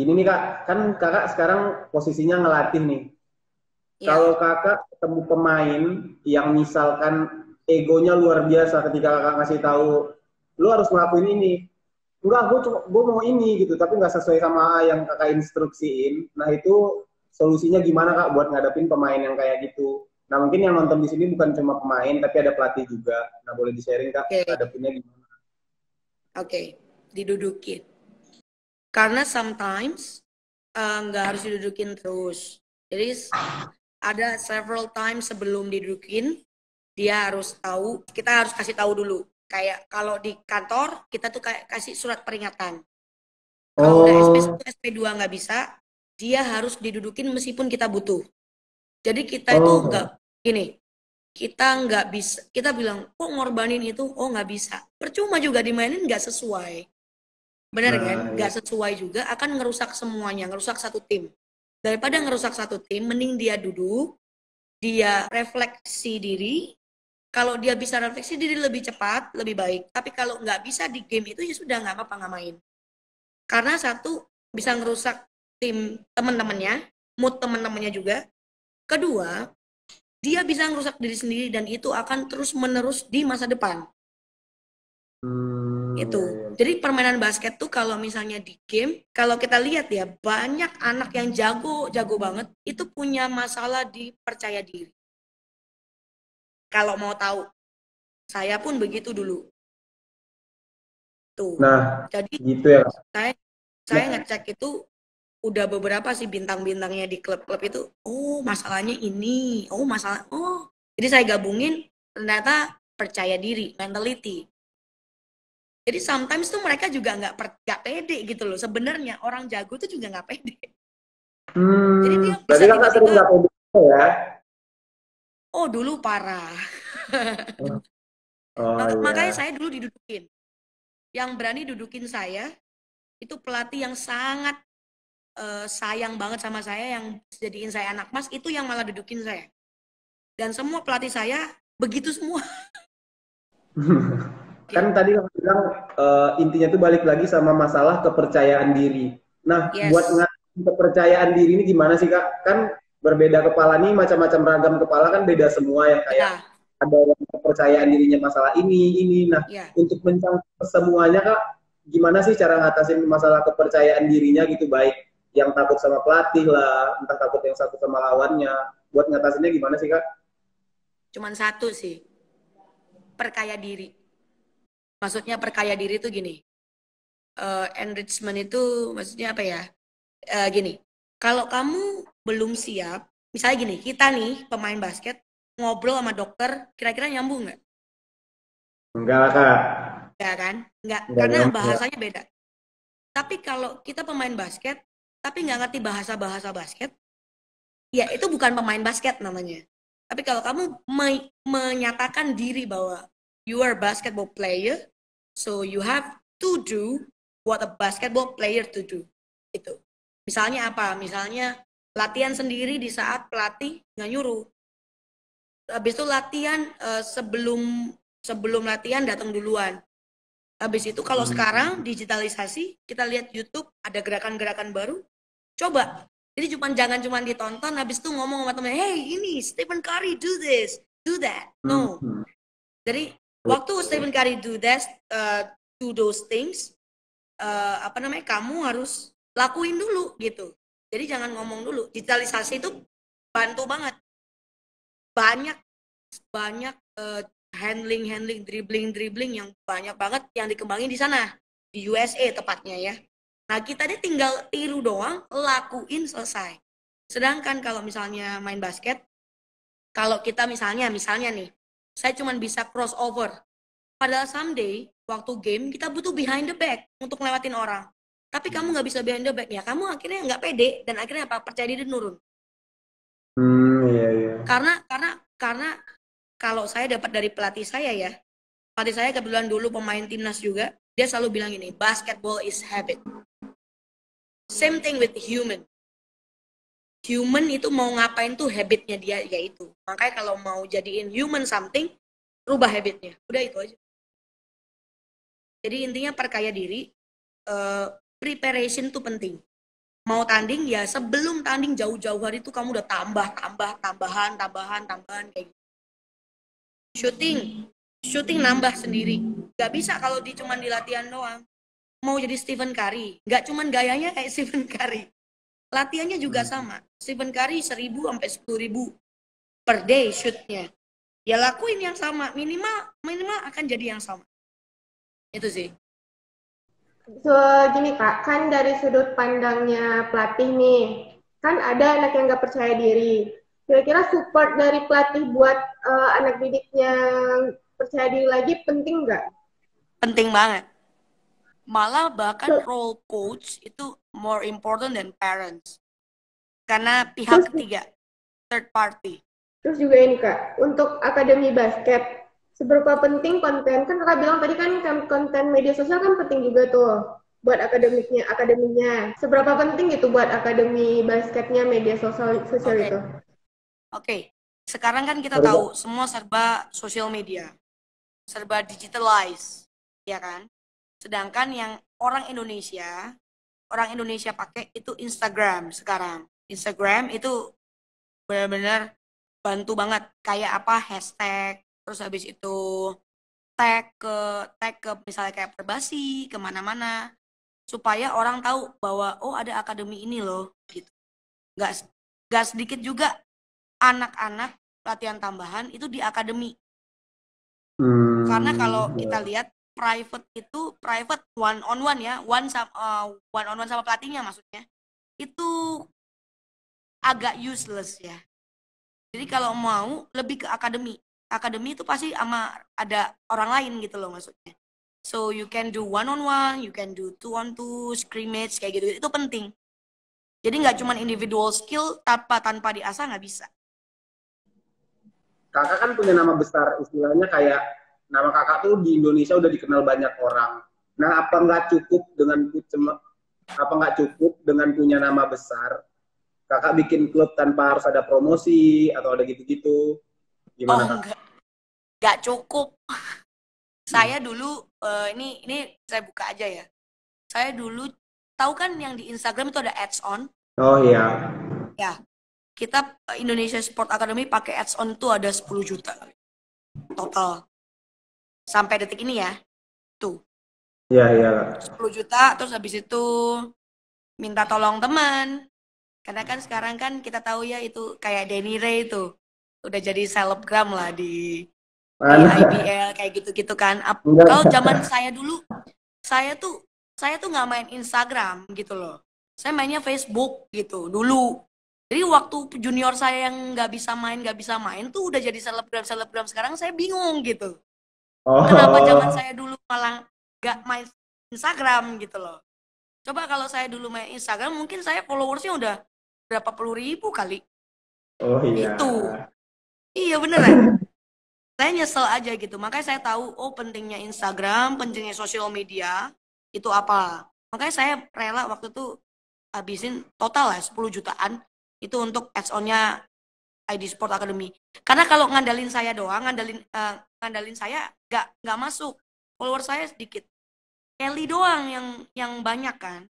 Gini nih Kak, kan Kakak sekarang posisinya ngelatih nih. Ya, Kalau Kakak ketemu pemain yang misalkan egonya luar biasa ketika Kakak ngasih tahu, lu harus ngelakuin ini. Enggak, gue mau ini gitu, tapi nggak sesuai sama yang Kakak instruksiin. Nah itu solusinya gimana Kak buat ngadepin pemain yang kayak gitu? Nah mungkin yang nonton di sini bukan cuma pemain, tapi ada pelatih juga. Nah boleh di-sharing Kak, oke, ngadepinnya gimana? oke, didudukin. Karena sometimes nggak harus didudukin terus. Jadi ada several times sebelum didudukin, dia harus tahu, kita harus kasih tahu dulu. Kayak kalau di kantor, kita tuh kayak kasih surat peringatan. Kalau udah SP1, Oh, SP2 nggak bisa, dia harus didudukin meskipun kita butuh. Jadi kita itu nggak, oh, gini, kita nggak bisa, kita bilang, kok ngorbanin itu, oh nggak bisa. Percuma juga dimainin nggak sesuai. Bener kan? nah ya. Nggak sesuai juga akan ngerusak semuanya, ngerusak satu tim. Daripada ngerusak satu tim, mending dia duduk, dia refleksi diri. Kalau dia bisa refleksi diri lebih cepat, lebih baik. Tapi kalau nggak bisa di game itu ya sudah nggak apa-apa nggak main. Karena satu bisa ngerusak tim teman-temannya, mood teman-temannya juga. Kedua, dia bisa ngerusak diri sendiri dan itu akan terus menerus di masa depan. Ya, Itu. ya. Jadi permainan basket tuh kalau misalnya di game, kalau kita lihat ya banyak anak yang jago, jago banget, itu punya masalah di percaya diri. Kalau mau tahu, saya pun begitu dulu. Tuh. Nah, Jadi gitu ya Kak. saya saya Ya. ngecek itu udah beberapa sih bintang-bintangnya di klub-klub itu. Oh, masalahnya ini. Oh, masalah. Oh. Jadi saya gabungin ternyata percaya diri, mentality. Jadi sometimes tuh mereka juga nggak pede gitu loh. Sebenarnya orang jago tuh juga nggak pede. Jadi dia Berarti bisa Kakak sering tiba-tiba, nggak pede ya? oh dulu parah. Oh Makanya iya. saya dulu didudukin. Yang berani dudukin saya itu pelatih yang sangat sayang banget sama saya, yang jadiin saya anak mas, itu yang malah dudukin saya. Dan semua pelatih saya begitu semua. Kan Gitu. tadi Kakak bilang intinya tuh balik lagi sama masalah kepercayaan diri. Nah, buat Yes. ngatur kepercayaan diri ini gimana sih Kak? Kan berbeda kepala nih, macam-macam ragam kepala kan beda semua ya kayak Ya, ada yang kepercayaan dirinya masalah ini. Nah, ya. untuk mencakup semuanya Kak, gimana sih cara ngatasin masalah kepercayaan dirinya gitu baik yang takut sama pelatih lah, entah takut yang satu sama lawannya. Buat ngatasinnya gimana sih Kak? Cuman satu sih, perkaya diri. Maksudnya perkaya diri itu gini, enrichment itu maksudnya apa ya? Gini, kalau kamu belum siap, misalnya gini, kita nih pemain basket ngobrol sama dokter, kira-kira nyambung nggak? Enggak lah Kak. Nggak kan? Nggak, Enggak karena nyambung. bahasanya beda. Tapi kalau kita pemain basket, tapi nggak ngerti bahasa-bahasa basket, ya itu bukan pemain basket namanya. Tapi kalau kamu menyatakan diri bahwa you are a basketball player, so you have to do what a basketball player to do. Itu. Misalnya apa? Misalnya latihan sendiri di saat pelatih nggak nyuruh. Habis itu latihan sebelum sebelum latihan datang duluan. Habis itu kalau sekarang digitalisasi, kita lihat YouTube ada gerakan-gerakan baru, coba. Jadi jangan cuma ditonton, habis itu ngomong sama temen, hey ini Stephen Curry do this, do that. No. Hmm. Jadi waktu Stephen Curry do those things, apa namanya, kamu harus lakuin dulu gitu. Jadi jangan ngomong dulu. Digitalisasi itu bantu banget. Banyak banyak handling dribbling yang banyak banget yang dikembangin di sana di USA tepatnya ya. Nah kita dia tinggal tiru doang, lakuin selesai. Sedangkan kalau misalnya main basket, kalau kita misalnya nih, saya cuma bisa crossover. Padahal someday waktu game kita butuh behind the back untuk ngelewatin orang. Tapi kamu nggak bisa behind the back ya, kamu akhirnya nggak pede dan akhirnya apa? Percaya diri nurun. Iya, iya. Karena kalau saya dapat dari pelatih saya ya, pelatih saya kebetulan dulu pemain timnas juga, dia selalu bilang ini, basketball is habit. Same thing with human. Human itu mau ngapain tuh habitnya dia yaitu. Makanya kalau mau jadiin human something, rubah habitnya. Udah itu aja. Jadi intinya perkaya diri, preparation tuh penting. mau tanding ya sebelum tanding jauh-jauh hari itu kamu udah tambahan kayak gitu. Shooting nambah sendiri. Gak bisa kalau cuman di latihan doang. Mau jadi Stephen Curry, gak cuman gayanya kayak Stephen Curry. Latihannya juga sama. Stephen Curry 1.000 sampai 10.000 per day shootnya. Ya lakuin yang sama, minimal akan jadi yang sama. Itu sih. So, gini Kak, kan dari sudut pandangnya pelatih nih, kan ada anak yang nggak percaya diri. Kira-kira support dari pelatih buat anak didiknya percaya diri lagi penting nggak? Penting banget. Malah bahkan role coach itu more important than parents. Karena pihak ketiga, third party. Terus juga ini Kak, untuk akademi basket, seberapa penting konten, kan Kakak bilang tadi kan konten media sosial kan penting juga tuh buat akademinya. Seberapa penting itu buat akademi basketnya media sosial itu? Oke. Sekarang kan kita tahu semua serba sosial media. Serba digitalize, ya kan? Sedangkan yang orang Indonesia pakai itu Instagram sekarang. Instagram itu benar-benar bantu banget, kayak apa hashtag, terus habis itu tag ke misalnya kayak Perbasi kemana-mana, supaya orang tahu bahwa oh ada akademi ini loh gitu. Gak sedikit juga anak-anak latihan tambahan itu di akademi. Karena kalau kita lihat private one on one ya, one on one sama pelatihnya maksudnya, itu agak useless ya. Jadi kalau mau lebih ke akademi itu pasti sama ada orang lain gitu loh maksudnya. So you can do one on one, you can do two on two, scrimmage kayak gitu, itu penting. Jadi nggak cuma individual skill tanpa diasah nggak bisa. Kakak kan punya nama besar, istilahnya kayak nama kakak tuh di Indonesia udah dikenal banyak orang. Nah, apa nggak cukup dengan punya nama besar? Kakak bikin klub tanpa harus ada promosi atau ada gitu-gitu? Gimana, Kak? Nggak cukup. Saya dulu ini saya buka aja ya. Saya dulu tahu kan yang di Instagram itu ada ads on. Oh iya. Ya. Kita Indonesia Sport Academy pakai ads on itu ada 10 juta total. Sampai detik ini ya. Tuh. Iya. 10 juta, terus habis itu minta tolong teman. Karena kan sekarang kan kita tahu ya itu kayak Denny Ray itu. Udah jadi selebgram lah di IBL kayak gitu-gitu kan. Kalau zaman saya dulu, saya tuh nggak main Instagram gitu loh. Saya mainnya Facebook gitu dulu. Jadi waktu junior saya yang nggak bisa main tuh udah jadi selebgram sekarang, saya bingung gitu. Kenapa zaman saya dulu malah nggak main Instagram gitu loh. Coba kalau saya dulu main Instagram, mungkin saya followersnya udah berapa puluh ribu kali. Oh iya. Itu. Iya beneran. Saya nyesel aja gitu. Makanya saya tahu, oh pentingnya Instagram, pentingnya sosial media, itu apa. Makanya saya rela waktu itu habisin total lah 10 jutaan itu untuk ads on-nya ID Sport Academy. Karena kalau ngandalin saya doang, ngandalin saya nggak masuk. Follower saya sedikit. Kelly doang yang banyak kan.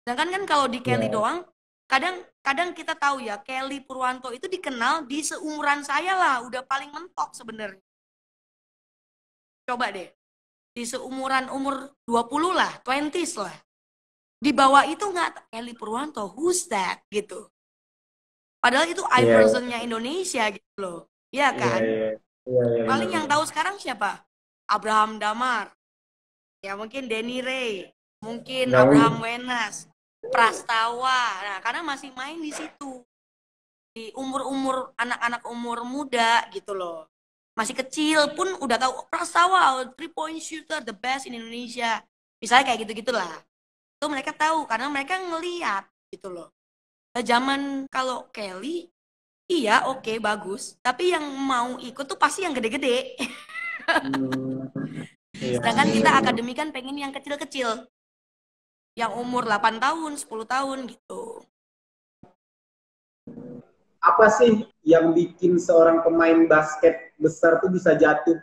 Sedangkan kan kalau di Kelly doang, kadang kita tahu ya, Kelly Purwanto itu dikenal di seumuran saya lah, udah paling mentok sebenarnya. Coba deh, di seumuran umur 20 lah, 20s lah. Di bawah itu nggak Kelly Purwanto, who's that gitu. Padahal itu Iverson-nya Indonesia gitu loh. Iya kan? Paling yang tahu sekarang siapa? Abraham Damar. Ya mungkin Denny Ray, mungkin Abraham Wenas, Prastawa. Nah, karena masih main di situ. Di umur-umur anak-anak umur muda gitu loh. Masih kecil pun udah tahu Prastawa 3-point shooter the best in Indonesia. Misalnya kayak gitu-gitulah. Itu mereka tahu karena mereka ngeliat gitu loh. Zaman kalau Kelly, iya oke, bagus. Tapi yang mau ikut tuh pasti yang gede-gede. Sedangkan kita akademi kan pengen yang kecil-kecil. Yang umur 8 tahun, 10 tahun gitu. Apa sih yang bikin seorang pemain basket besar tuh bisa jatuh